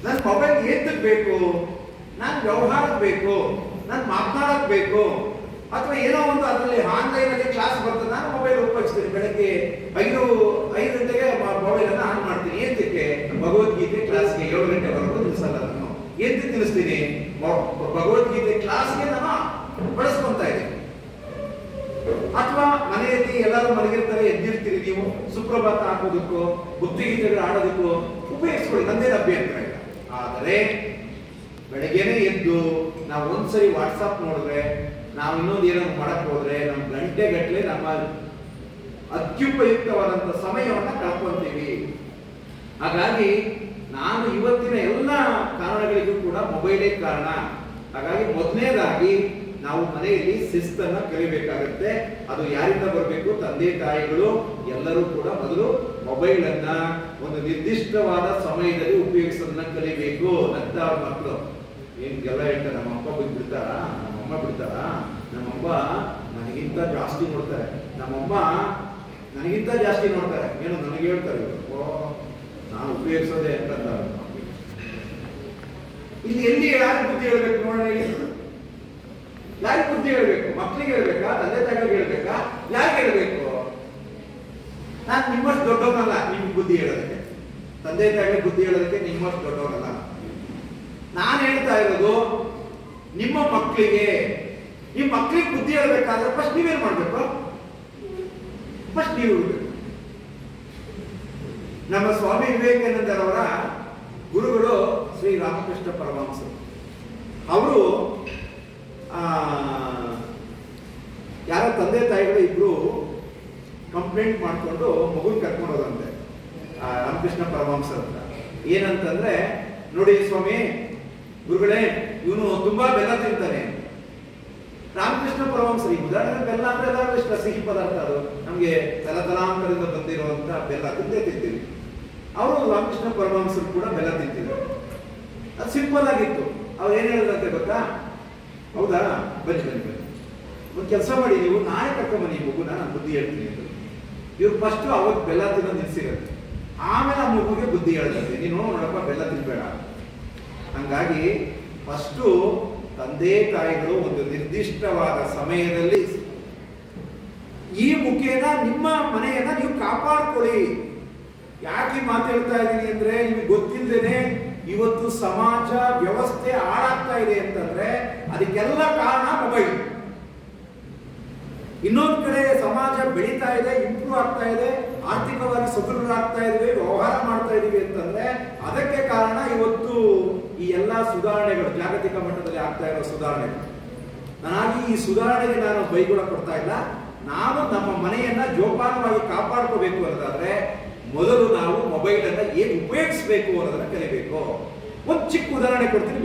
ನನ್ನ ಮೊಬೈಲ್ ಏತಕ್ಕೆ ಬೇಕು? ನಾನು ವ್ಯವಹಾರಕ್ಕೆ ಬೇಕು, ನಾನು ಮಾತನಾಡಕ್ ಬೇಕು, ಅಥವಾ ಏನೋ ಒಂದು ಅದರಲ್ಲಿ ಆನ್ಲೈನ್ ಅಲ್ಲಿ ಕ್ಲಾಸ್ ಬರ್ತದೆ, ನಾನು ಮೊಬೈಲ್ ಉಪಯೋಗಿಸ್ತೀನಿ. ಬೆಳಗ್ಗೆ 5 ಗಂಟೆಗೆ ಮೊಬೈಲ್ ಅನ್ನ ಆನ್ ಮಾಡ್ತೀನಿ. ಏತಕ್ಕೆ? ಭಗವದ್ಗೀತೆ ಕ್ಲಾಸ್ಗೆ 7 ಗಂಟೆವರೆಗೂ ನಿಲ್ಲಿಸಲ್ಲ ನಾನು. ಏತಕ್ಕೆ ನಿಲ್ಲಿಸ್ತೀನಿ? ಭಗವದ್ಗೀತೆ ಕ್ಲಾಸ್ಗೆ ನಾನು ಬಳಸ್ಕೊಂತ ಇದ್ದೀನಿ. ಅಥವಾ ಮನೆಯಲ್ಲಿ ಎಲ್ಲರೂ ಮಲಗಿರ್ತಾರೆ, ಎದ್ದಿರ್ತೀರಿ, ನೀವು ಸುಪ್ರಭಾತ ಹಾಕೋದಕ್ಕೋ ಬುದ್ಧಿಗೀತೆಗಳು ಆಡೋದಕ್ಕೋ ಉಪಯೋಗಿಸ್ಕೊಳ್ಳಿ, ನಂದೇನು ಅಭ್ಯಂತರ ಇಲ್ಲ. ಆದರೆ ಬೆಳಗ್ಗೆನೆ ಎದ್ದು ನಾವು ಒಂದ್ಸರಿ ವಾಟ್ಸಪ್ ನೋಡಿದ್ರೆ, ನಾವು ಇನ್ನೊಂದು ಏನೋ ಮಾಡಕ್ ಹೋದ್ರೆ ನಮ್ಮ ಗಂಟೆಗಟ್ಟಲೆ ನಮ್ಮ ಅತ್ಯುಪಯುಕ್ತವಾದಂತ ಸಮಯವನ್ನ ಕಳ್ಕೊಂತೀವಿ. ಹಾಗಾಗಿ ನಾನು ಇವತ್ತಿನ ಎಲ್ಲ ಕಾರಣಗಳಿಗೂ ಕೂಡ ಮೊಬೈಲೇ ಕಾರಣ. ಹಾಗಾಗಿ ಮೊದಲನೇದಾಗಿ ನಾವು ಮನೆಯಲ್ಲಿ ಶಿಸ್ತನ್ನ ಕಲಿಬೇಕಾಗುತ್ತೆ. ಅದು ಯಾರಿಂದ ಬರಬೇಕು? ತಂದೆ ತಾಯಿಗಳು ಎಲ್ಲರೂ ಕೂಡ ಮೊದಲು ಮೊಬೈಲ್ ಅನ್ನ ಒಂದು ನಿರ್ದಿಷ್ಟವಾದ ಸಮಯದಲ್ಲಿ ಉಪಯೋಗಿಸೋದನ್ನ ಕಲಿಬೇಕು. ನಂತ ಮಕ್ಕಳು ಏನ್ಗೆಲ್ಲ ಹೇಳ್ತಾರೆ, ನಮ್ಮ ಅಪ್ಪ ಬಿಡ್ತಾರ, ನಮ್ಮಮ್ಮ ಬಿಡ್ತಾರ, ನಮ್ಮಮ್ಮ ನನಗಿಂತ ಜಾಸ್ತಿ ನೋಡ್ತಾರೆ, ನಮ್ಮಮ್ಮ ನನಗಿಂತ ಜಾಸ್ತಿ ನೋಡ್ತಾರೆ, ಏನು ನನಗೆ ಹೇಳ್ತಾರೆ, ನಾನು ಉಪಯೋಗಿಸೋದೆ ಅಂತ. ಇಲ್ಲಿ ಎಲ್ಲಿ ಯಾರು ಬುದ್ಧಿ ಹೇಳ್ಬೇಕು ನೋಡೋಣ? ಯಾರಿಗೆ ಬುದ್ಧಿ ಹೇಳ್ಬೇಕು? ಮಕ್ಕಳಿಗೆ ಹೇಳ್ಬೇಕಾ? ತಂದೆ ತಾಯಿಗಳಿಗೆ ಹೇಳ್ಬೇಕಾ? ಯಾರಿಗೆ ಹೇಳ್ಬೇಕು? ನಾನು ನಿಮ್ಮಷ್ಟು ದೊಡ್ಡವನಲ್ಲ ನಿಮ್ಗೆ ಬುದ್ಧಿ ಹೇಳೋದಕ್ಕೆ, ತಂದೆ ತಾಯಿಗಳಿಗೆ ಬುದ್ಧಿ ಹೇಳೋದಕ್ಕೆ ನಿಮ್ಮಷ್ಟು ದೊಡ್ಡವನಲ್ಲ. ನಾನು ಹೇಳ್ತಾ ಇರೋದು ನಿಮ್ಮ ಮಕ್ಕಳಿಗೆ. ನಿಮ್ಮ ಮಕ್ಕಳಿಗೆ ಬುದ್ಧಿ ಹೇಳ್ಬೇಕಾದ್ರೆ ಫಸ್ಟ್ ನೀವೇನ್ ಮಾಡ್ಬೇಕು? ಫಸ್ಟ್ ನೀವು ಇರ್ಬೇಕು. ನಮ್ಮ ಸ್ವಾಮಿ ವಿವೇಕಾನಂದರವರ ಗುರುಗಳು ಶ್ರೀ ರಾಮಕೃಷ್ಣ ಪರಮಹಂಸರು. ಅವರು ಯಾರೋ ತಂದೆ ತಾಯಿಗಳು ಇಬ್ರು ಕಂಪ್ಲೇಂಟ್ ಮಾಡ್ಕೊಂಡು ಮಗುನ್ ಕರ್ಕೊಂಡು ಹೋದಂತೆ ರಾಮಕೃಷ್ಣ ಪರಮಹಂಸರ ಹತ್ರ. ಏನಂತಂದ್ರೆ, ನೋಡಿ ಸ್ವಾಮಿ ಗುರುಗಳೇ, ಇವನು ತುಂಬಾ ಬೆಲ್ಲ ತಿಂತಾನೆ. ರಾಮಕೃಷ್ಣ ಪರಮಹಂಸರು, ಈ ಉದಾಹರಣೆ ಬೆಲ್ಲ ಅಂದ್ರೆ ಎಲ್ಲರೂ ಇಷ್ಟ, ಸಿಹಿ ಪದಾರ್ಥ, ಅದು ನಮ್ಗೆ ತಲತಲಾಂತರದಿಂದ ಬಂದಿರುವಂತ ಬೆಲ್ಲ ತಿಂದೇ ತಿಂತೀವಿ. ಅವರು ರಾಮಕೃಷ್ಣ ಪರಮಹಂಸರು ಕೂಡ ಬೆಲ್ಲ ತಿಂತಿದ್ರು. ಅದು ಸಿಂಪಲ್ ಆಗಿತ್ತು. ಅವ್ರು ಏನ್ ಹೇಳಿದಂತೆ ಗೊತ್ತಾ? ಹೌದಾ, ಬನ್ನಿ ಬನ್ನಿ ಬನ್ನಿ, ಒಂದು ಕೆಲಸ ಮಾಡಿ, ನೀವು ನಾಳೆ ಕರ್ಕೊಂಬನ್ನಿ ಈ ಮಗುನ, ನಾನು ಬುದ್ಧಿ ಹೇಳ್ತೀನಿ ಅಂತ. ಇವ್ರು ಫಸ್ಟ್ ಅವತ್ತು ಬೆಲ್ಲ ತಿನ್ನೋದು ನಿಲ್ಸಿರುತ್ತೆ, ಆಮೇಲೆ ಆ ಮಗುಗೆ ಬುದ್ಧಿ ಹೇಳ್ತಾರೆ, ನೀನು ನೋಡಪ್ಪ ಬೆಲ್ಲ ತಿನ್ಬೇಡ. ಹಂಗಾಗಿ ಫಸ್ಟು ತಂದೆ ತಾಯಿಗಳು ಒಂದು ನಿರ್ದಿಷ್ಟವಾದ ಸಮಯದಲ್ಲಿ ಈ ಮುಖೇನ ನಿಮ್ಮ ಮನೆಯನ್ನ ನೀವು ಕಾಪಾಡ್ಕೊಳ್ಳಿ. ಯಾಕೆ ಮಾತು ಹೇಳ್ತಾ ಇದ್ದೀನಿ ಅಂದ್ರೆ, ನಿಮ್ಗೆ ಗೊತ್ತಿಲ್ಲದೇನೆ ಇವತ್ತು ಸಮಾಜ ವ್ಯವಸ್ಥೆ ಹಾಳಾಗ್ತಾ ಇದೆ ಅಂತಂದ್ರೆ ಅದಕ್ಕೆಲ್ಲ ಕಾರಣ ಮೊಬೈಲ್. ಇನ್ನೊಂದು ಕಡೆ ಸಮಾಜ ಬೆಳೀತಾ ಇದೆ, ಇಂಪ್ರೂವ್ ಆಗ್ತಾ ಇದೆ, ಆರ್ಥಿಕವಾಗಿ ಸದೃಢರಾಗ್ತಾ ಇದ್ವಿ, ವ್ಯವಹಾರ ಮಾಡ್ತಾ ಇದೀವಿ ಅಂತಂದ್ರೆ ಅದಕ್ಕೆ ಕಾರಣ ಇವತ್ತು ಈ ಎಲ್ಲಾ ಸುಧಾರಣೆಗಳು, ಜಾಗತಿಕ ಮಟ್ಟದಲ್ಲಿ ಆಗ್ತಾ ಇರೋ ಸುಧಾರಣೆಗಳು. ನಾನಾಗಿ ಈ ಸುಧಾರಣೆಗೆ ನಾನು ಬೈಗುಳ ಕೊಡ್ತಾ ಇಲ್ಲ. ನಾವು ನಮ್ಮ ಮನೆಯನ್ನ ಜೋಪಾನವಾಗಿ ಕಾಪಾಡ್ಕೋಬೇಕು ಅನ್ನೋದಾದ್ರೆ ಮೊದಲು ನಾವು ಮೊಬೈಲ್ ಅನ್ನ ಹೇಗೆ ಉಪಯೋಗಿಸಬೇಕು ಅನ್ನೋದನ್ನ ಕಲಿಬೇಕು. ಒಂದು ಚಿಕ್ಕ ಉದಾಹರಣೆ ಕೊಡ್ತೀನಿ.